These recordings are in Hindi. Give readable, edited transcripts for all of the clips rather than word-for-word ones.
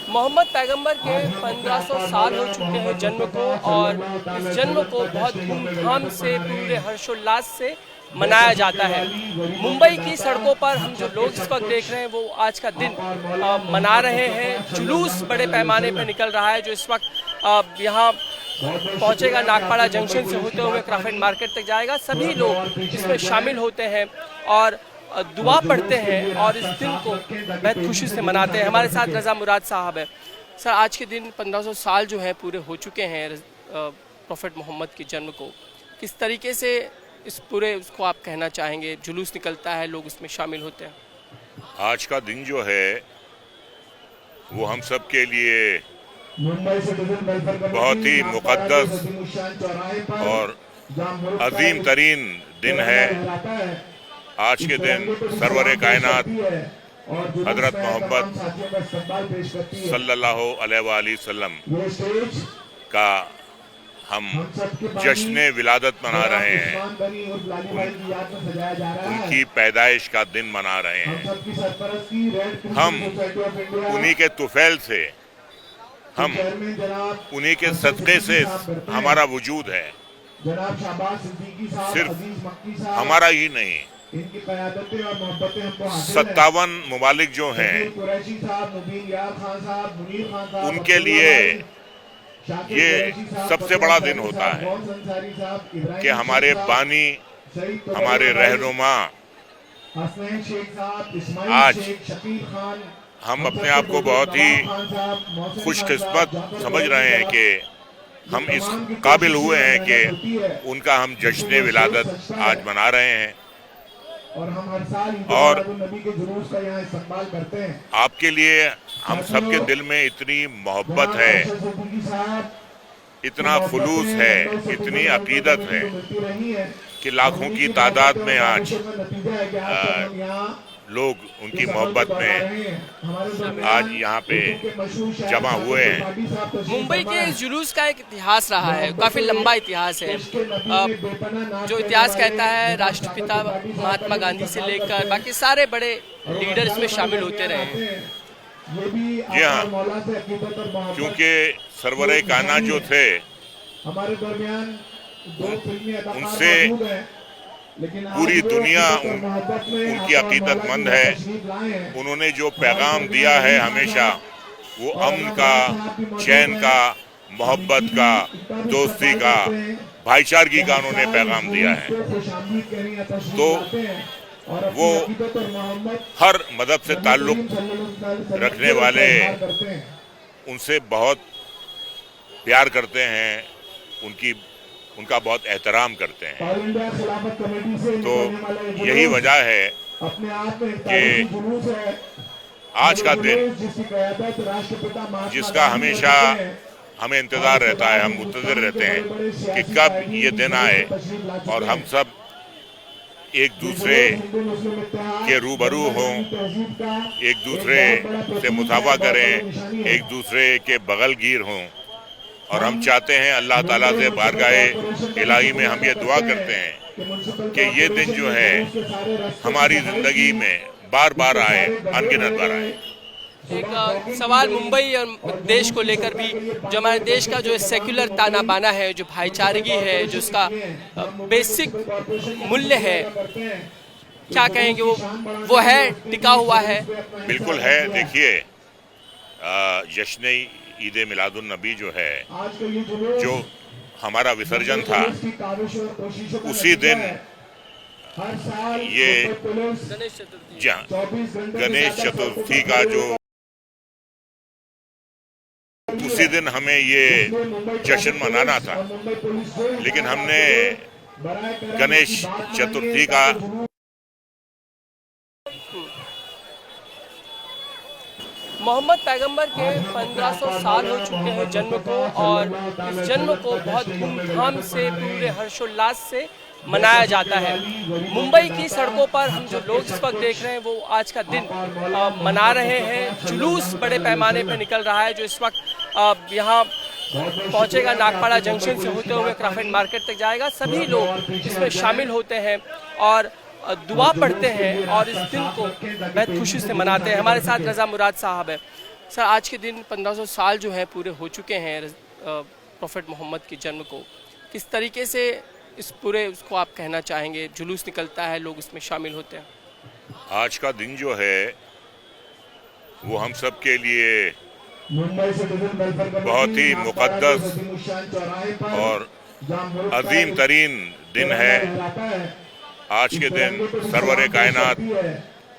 मोहम्मद पैगंबर के 1500 साल हो चुके हैं जन्म को, और इस जन्म को बहुत धूमधाम से पूरे हर्षोल्लास से मनाया जाता है। मुंबई की सड़कों पर हम जो लोग इस वक्त देख रहे हैं वो आज का दिन मना रहे हैं। जुलूस बड़े पैमाने पर निकल रहा है जो इस वक्त यहाँ पहुंचेगा, नागपाड़ा जंक्शन से होते हुए क्राफर्ड मार्केट तक जाएगा। सभी लोग इसमें शामिल होते हैं और दुआ पढ़ते हैं और इस दिन को बेहद खुशी से मनाते हैं। हमारे साथ रज़ा मुराद साहब है। सर, आज के दिन 1500 साल जो है पूरे हो चुके हैं प्रॉफेट मोहम्मद के जन्म को। किस तरीके से इस पूरे उसको आप कहना चाहेंगे? जुलूस निकलता है, लोग इसमें शामिल होते हैं। आज का दिन जो है वो हम सब के लिए बहुत ही मुक़द्दस और अजीम तरीन दिन है। आज के दिन सरवर कायनात हजरत मोहम्मद सल्लल्लाहु अलैहि वसल्लम का हम जश्न विलादत मना रहे हैं, उनकी पैदाइश का दिन मना रहे हैं। हम उन्हीं के तुफैल से, हम उन्हीं के सदक़े से हमारा वजूद है। सिर्फ हमारा ही नहीं, 57 ममालिक जो हैं उनके लिए ये सबसे बड़ा दिन होता है कि हमारे बानी, हमारे रहनुमा आज हम अपने आप को बहुत ही खुशकिस्मत समझ रहे हैं कि हम इस काबिल हुए हैं कि उनका हम जश्न विलादत आज मना रहे हैं। और आपके लिए हम सबके दिल में इतनी मोहब्बत है, इतना खुलूस है, इतनी अकीदत है कि लाखों की तादाद में आज लोग उनकी मोहब्बत में आज यहाँ पे जमा हुए हैं। मुंबई के इस जुलूस का एक इतिहास रहा है, काफ़ी लंबा इतिहास है। जो इतिहास कहता है राष्ट्रपिता महात्मा गांधी से लेकर बाकी सारे बड़े लीडर इसमें शामिल होते रहे हैं। जी हाँ, क्योंकि सरवर कायनात जो थे उनसे पूरी दुनिया उनकी अकीदतमंद है। उन्होंने जो पैगाम दिया है हमेशा वो अमन का, चैन का, मोहब्बत का, दोस्ती का, भाईचारगी का उन्होंने पैगाम दिया है। तो वो हर मजहब से ताल्लुक रखने वाले उनसे बहुत प्यार करते हैं, उनका बहुत एहतराम करते हैं। तो यही वजह है कि आज का दिन जिसका हमेशा हमें इंतज़ार रहता है, हम मुंतज़िर रहते हैं कि कब ये दिन आए और हम सब एक दूसरे के रूबरू हों, एक दूसरे से मुसाफा करें, एक दूसरे के बगलगीर हों। और हम चाहते हैं अल्लाह ताला से बारगाहे इलाही में हम ये दुआ करते हैं कि ये दिन जो है हमारी ज़िंदगी में बार बार आए, अनगिनत बार आए। एक सवाल मुंबई और देश को लेकर भी, जो हमारे देश का जो सेक्युलर ताना बाना है, जो भाईचारगी है, जो उसका बेसिक मूल्य है, क्या कहेंगे? वो है, टिका हुआ है? बिल्कुल है। देखिए, जश्न ईद मिलादुन नबी जो है, जो हमारा विसर्जन था, उसी दिन ये गणेश चतुर्थी का जो उसी दिन हमें ये जश्न मनाना था, लेकिन हमने गणेश चतुर्थी का मोहम्मद पैगंबर के 1500 साल हो चुके हैं जन्म को, और इस जन्म को बहुत धूमधाम से पूरे हर्षोल्लास से मनाया जाता है। मुंबई की सड़कों पर हम जो लोग इस वक्त देख रहे हैं वो आज का दिन मना रहे हैं। जुलूस बड़े पैमाने पर निकल रहा है जो इस वक्त यहाँ पहुंचेगा, नागपाड़ा जंक्शन से होते हुए क्राफर्ड मार्केट तक जाएगा। सभी लोग इसमें शामिल होते हैं और दुआ पढ़ते हैं और इस दिन को बेहद खुशी से मनाते हैं। हमारे साथ रज़ा मुराद साहब है। सर आज के दिन 1500 साल जो है पूरे हो चुके हैं प्रॉफेट मोहम्मद के जन्म को। किस तरीके से इस पूरे उसको आप कहना चाहेंगे? जुलूस निकलता है, लोग इसमें शामिल होते हैं। आज का दिन जो है वो हम सब के लिए बहुत ही मुक़द्दस और अजीम तरीन दिन है। आज के दिन सरवर कायनात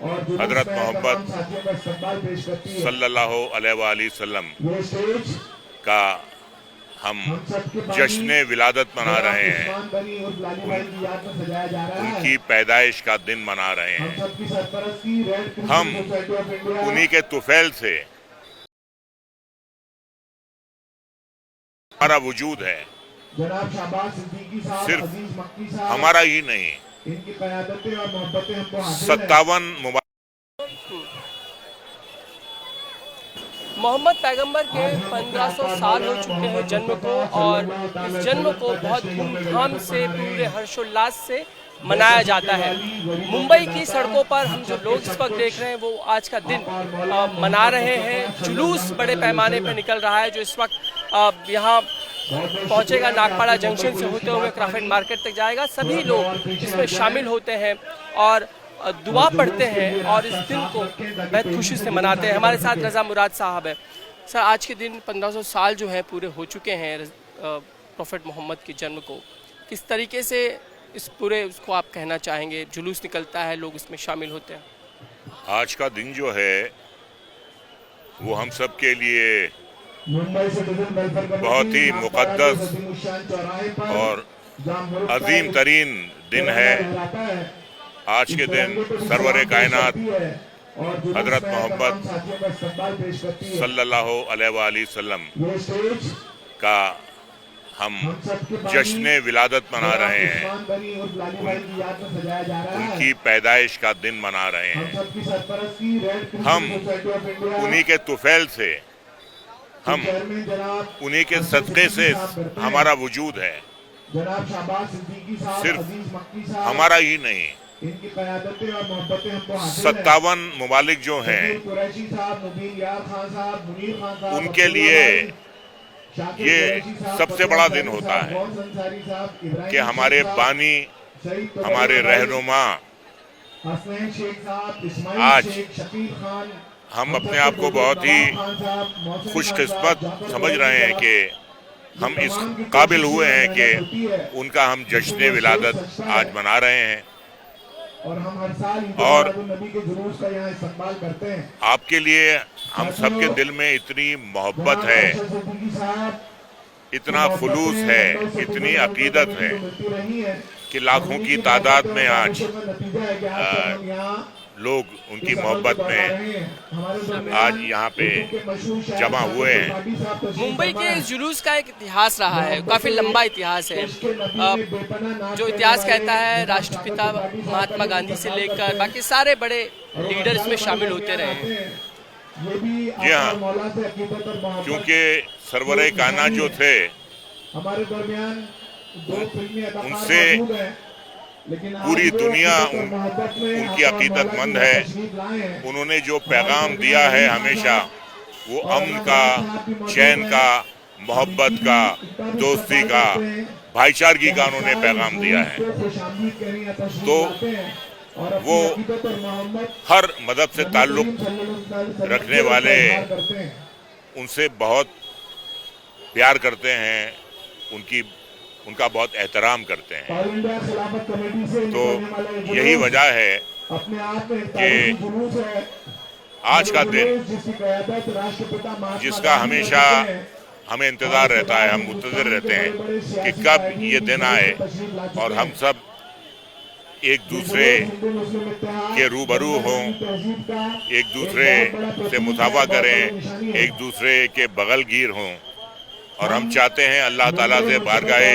हजरत मोहम्मद सल्लल्लाहु अलैहि वसल्लम का हम जश्न विलादत मना रहे हैं, उनकी पैदाइश का दिन मना रहे हैं। हम उन्हीं के तुफैल से हमारा वजूद है, सिर्फ हमारा ही नहीं, 57 मोहम्मद पैगंबर के 1500 साल हो चुके हैं जन्म को, और इस जन्म को बहुत धूमधाम से पूरे हर्षोल्लास से मनाया जाता है। मुंबई की सड़कों पर हम जो लोग इस वक्त देख रहे हैं वो आज का दिन मना रहे हैं। जुलूस बड़े पैमाने पर निकल रहा है जो इस वक्त यहाँ पहुँचेगा, नागपाड़ा जंक्शन से होते हुए क्राफ्ट मार्केट तक जाएगा। सभी लोग इसमें शामिल होते हैं और दुआ पढ़ते हैं और इस दिन को बेहद खुशी से मनाते हैं। हमारे साथ रज़ा मुराद साहब है। सर आज के दिन 1500 साल जो है पूरे हो चुके हैं प्रॉफेट मोहम्मद के जन्म को। किस तरीके से इस पूरे उसको आप कहना चाहेंगे? जुलूस निकलता है, लोग इसमें शामिल होते हैं। आज का दिन जो है वो हम सब के लिए बहुत ही मुक़द्दस और अजीम तरीन दिन है। आज के दिन सरवर कायनात हजरत मोहम्मद सल्लल्लाहु अलैहि वसल्लम का हम जश्न विलादत मना रहे हैं, उनकी पैदाइश का दिन मना रहे हैं। हम उन्हीं के तुफैल से, हम उन्हीं के सदक़े से हमारा वजूद है, सिर्फ हमारा ही नहीं, 57 ममालिक जो हैं उनके लिए ये सबसे बड़ा दिन होता है कि हमारे बानी, हमारे रहनुमा आज हम अपने आप को बहुत ही खुशकिस्मत समझ रहे हैं कि हम इस काबिल हुए हैं कि उनका हम जश्न विलादत आज मना रहे हैं। और हम हर साल नबी के जुलूस का यहाँ इस्तेमाल करते हैं। आपके लिए हम सबके दिल में इतनी मोहब्बत है, इतना खुलूस है, इतनी अकीदत है कि लाखों की तादाद में आज लोग उनकी मोहब्बत में आज यहाँ पे जमा हुए हैं। मुंबई के इस जुलूस का एक इतिहास रहा है, काफ़ी लंबा इतिहास है। जो इतिहास कहता है राष्ट्रपिता महात्मा गांधी से लेकर बाकी सारे बड़े लीडर इसमें शामिल होते रहे हैं। जी हाँ, क्योंकि सरवर कायनात जो थे हमारे दरमियान उनसे पूरी दुनिया उनकी अकीदतमंद है। उन्होंने जो पैगाम दिया है हमेशा वो अमन का, चैन का, मोहब्बत का, दोस्ती का, भाईचारगी का उन्होंने पैगाम दिया है। तो वो हर मजहब से ताल्लुक़ रखने वाले उनसे बहुत प्यार करते हैं, उनका बहुत एहतराम करते हैं। तो यही वजह है कि आज का दिन जिसका हमेशा हमें इंतज़ार रहता है, हम मुंतज़िर रहते हैं कि कब ये दिन आए और हम सब एक दूसरे के रूबरू हों, एक दूसरे से मुसाफा करें, एक दूसरे के बगलगीर हों। और हम चाहते हैं अल्लाह ताला से बारगाहे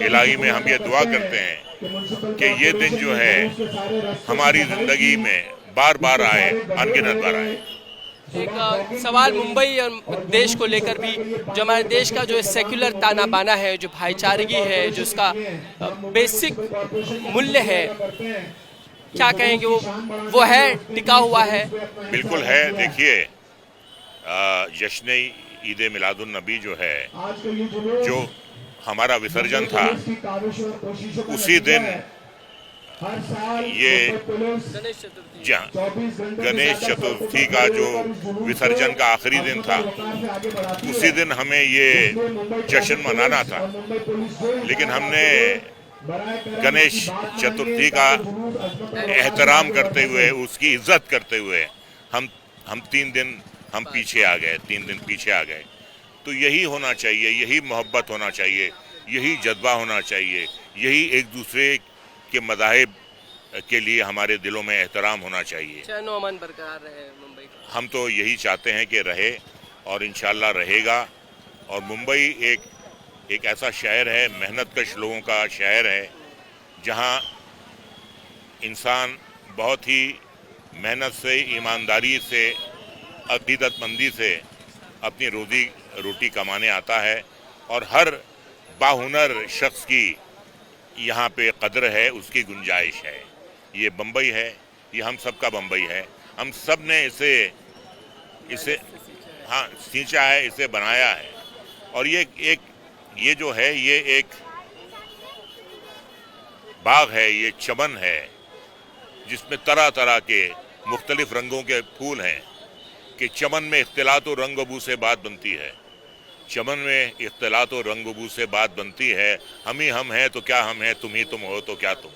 इलाही में हम ये दुआ करते हैं कि ये दिन जो है हमारी ज़िंदगी में बार बार आए, अनगिनत बार आए। एक सवाल मुंबई और देश को लेकर भी, जो हमारे देश का जो सेक्युलर ताना बाना है, जो भाईचारगी है, जो उसका बेसिक मूल्य है, क्या कहेंगे वो है टिका हुआ है? बिल्कुल है। देखिए जश्न ईद मिलादुन नबी जो है, आज का ये जुलूस जो हमारा विसर्जन था, पुलिस की काविश और कोशिशों का उसी नतीजा दिन है। हर साल ये पुलिस गणेश चतुर्थी जहाँ 24 घंटे से गणेश ज्यादा चतुर्थी का जो विसर्जन का आखिरी दिन था, उसी दिन हमें ये जश्न मनाना था, लेकिन हमने गणेश चतुर्थी का एहतराम करते हुए, उसकी इज्जत करते हुए हम 3 दिन हम पीछे आ गए, 3 दिन पीछे आ गए। तो यही होना चाहिए, यही मोहब्बत होना चाहिए, यही जज्बा होना चाहिए, यही एक दूसरे के मज़ाहिब के लिए हमारे दिलों में एहतराम होना चाहिए। चैन और अमन बरकरार रहे मुंबई का। हम तो यही चाहते हैं कि रहे और इंशाल्लाह रहेगा। और मुंबई एक ऐसा शहर है, मेहनतकश लोगों का शहर है, जहां इंसान बहुत ही मेहनत से, ईमानदारी से, अकीदतमंदी से अपनी रोजी रोटी कमाने आता है और हर बाहुनर शख्स की यहाँ पे कदर है, उसकी गुंजाइश है। ये बम्बई है, ये हम सब का बम्बई है। हम सब ने इसे हाँ सींचा है, इसे बनाया है। और ये जो है, ये एक बाग है, ये चमन है, जिसमें तरह तरह के मुख्तलिफ रंगों के फूल हैं। कि चमन में इख्तिलात और रंग बू से बात बनती है, चमन में इख्तिलात और रंग बू से बात बनती है। हम ही हम हैं तो क्या हम हैं, तुम ही तुम हो तो क्या तुम।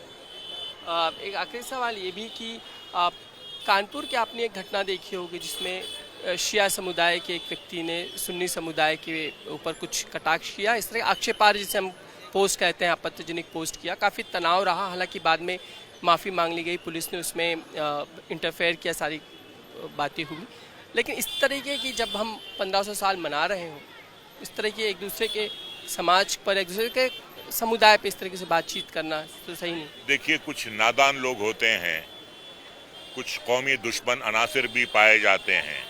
एक आखिरी सवाल ये भी कि कानपुर की आपने एक घटना देखी होगी जिसमें शिया समुदाय के एक व्यक्ति ने सुन्नी समुदाय के ऊपर कुछ कटाक्ष किया, इस तरह आक्षेपार्ह जिसे हम पोस्ट कहते हैं, आपत्तिजनक पोस्ट किया। काफ़ी तनाव रहा, हालांकि बाद में माफ़ी मांग ली गई, पुलिस ने उसमें इंटरफेयर किया, सारी बातें हुई। लेकिन इस तरीके की जब हम 1500 साल मना रहे हों, इस तरह की एक दूसरे के समाज पर, एक दूसरे के समुदाय पे इस तरीके से बातचीत करना तो सही नहीं। देखिए, कुछ नादान लोग होते हैं, कुछ कौमी दुश्मन अनासिर भी पाए जाते हैं,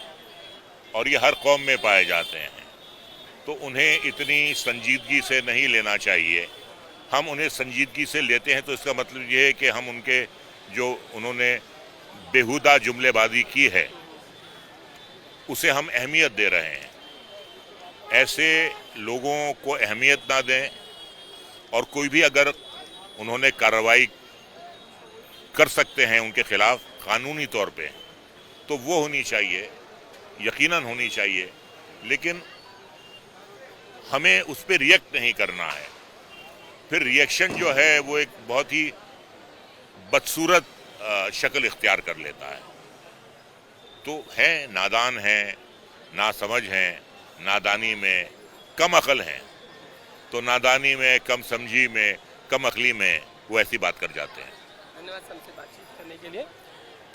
और ये हर कौम में पाए जाते हैं। तो उन्हें इतनी संजीदगी से नहीं लेना चाहिए। हम उन्हें संजीदगी से लेते हैं तो इसका मतलब ये है कि हम उनके जो उन्होंने बेहुदा जुमलेबाजी की है, उसे हम अहमियत दे रहे हैं। ऐसे लोगों को अहमियत ना दें, और कोई भी अगर उन्होंने कार्रवाई कर सकते हैं उनके खिलाफ कानूनी तौर पे, तो वो होनी चाहिए, यकीनन होनी चाहिए। लेकिन हमें उस पर रिएक्ट नहीं करना है। फिर रिएक्शन जो है वो एक बहुत ही बदसूरत शक्ल इख्तियार कर लेता है। तो है, नादान हैं, नासमझ हैं, नादानी में कम अकल हैं, तो नादानी में, कम समझी में, कम अकली में वो ऐसी बात कर जाते हैं। धन्यवाद हमसे बातचीत करने के लिए।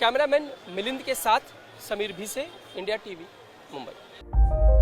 कैमरामैन मिलिंद के साथ समीर भी से, इंडिया टीवी, मुंबई।